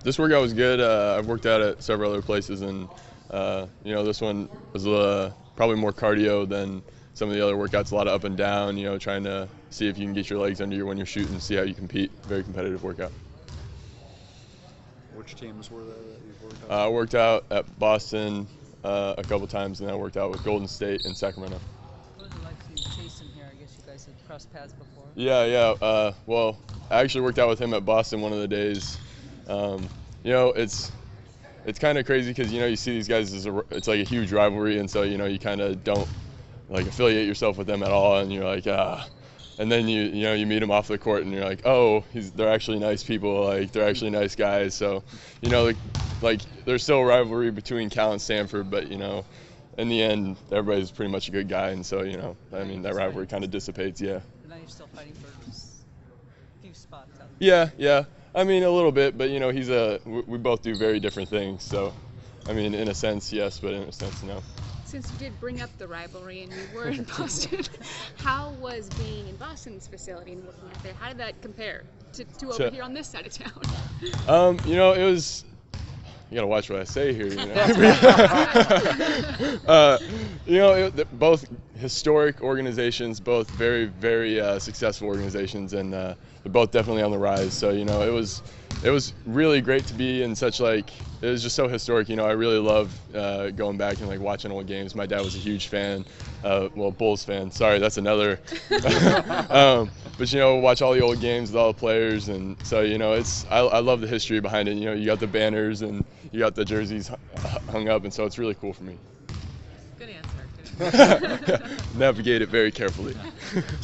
This workout was good. I've worked out at several other places, and this one was probably more cardio than some of the other workouts. A lot of up and down. Trying to see if you can get your legs under you when you're shooting, see how you compete. Very competitive workout. Which teams were there that you've worked out? I worked out at Boston a couple times, and then I worked out with Golden State and Sacramento. What was it like to chase him here? I guess you guys had crossed paths before. Yeah. Well, I actually worked out with him at Boston one of the days. It's kind of crazy because you see these guys it's like a huge rivalry, and so you kind of don't like affiliate yourself with them at all, and you're like and then you meet them off the court, and you're like, oh, they're actually nice people, like they're actually nice guys. So like there's still a rivalry between Cal and Stanford, but in the end everybody's pretty much a good guy, and so that rivalry kind of dissipates. Yeah. But now you're still fighting for a few spots out there. Yeah. I mean, a little bit, but we both do very different things. So, I mean, in a sense, yes, but in a sense, no. Since you did bring up the rivalry and you were in Boston, how was being in Boston's facility and working out there? How did that compare to over here on this side of town? It was. You gotta watch what I say here. Both historic organizations, both very, very successful organizations, and they're both definitely on the rise. So it was really great to be in such it was just so historic. I really love going back and watching old games. My dad was a huge fan, Bulls fan. Sorry, that's another. But watch all the old games with all the players, and so I love the history behind it. You got the banners and you got the jerseys hung up, and so it's really cool for me. Good answer. Navigate it very carefully.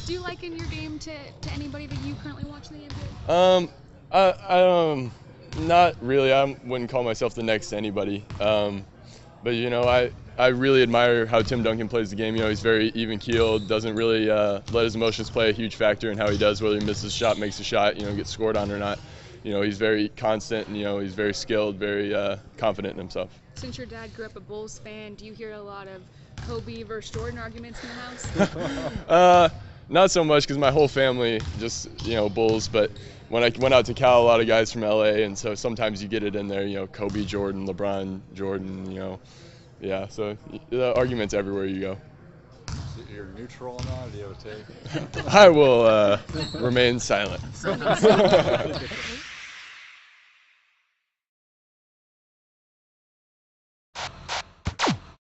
Do you liken your game to anybody that you currently watch in the NBA? Not really. I wouldn't call myself the next to anybody. But I really admire how Tim Duncan plays the game. He's very even-keeled, doesn't really let his emotions play a huge factor in how he does, whether he misses a shot, makes a shot, gets scored on or not. He's very constant, and he's very skilled, very confident in himself. Since your dad grew up a Bulls fan, do you hear a lot of Kobe versus Jordan arguments in the house? Not so much, because my whole family just Bulls, but when I went out to Cal, a lot of guys from LA, and so sometimes you get it in there, Kobe, Jordan, LeBron, Jordan, yeah, so the arguments everywhere you go. So you're neutral on that, or do you have a take? I will remain silent.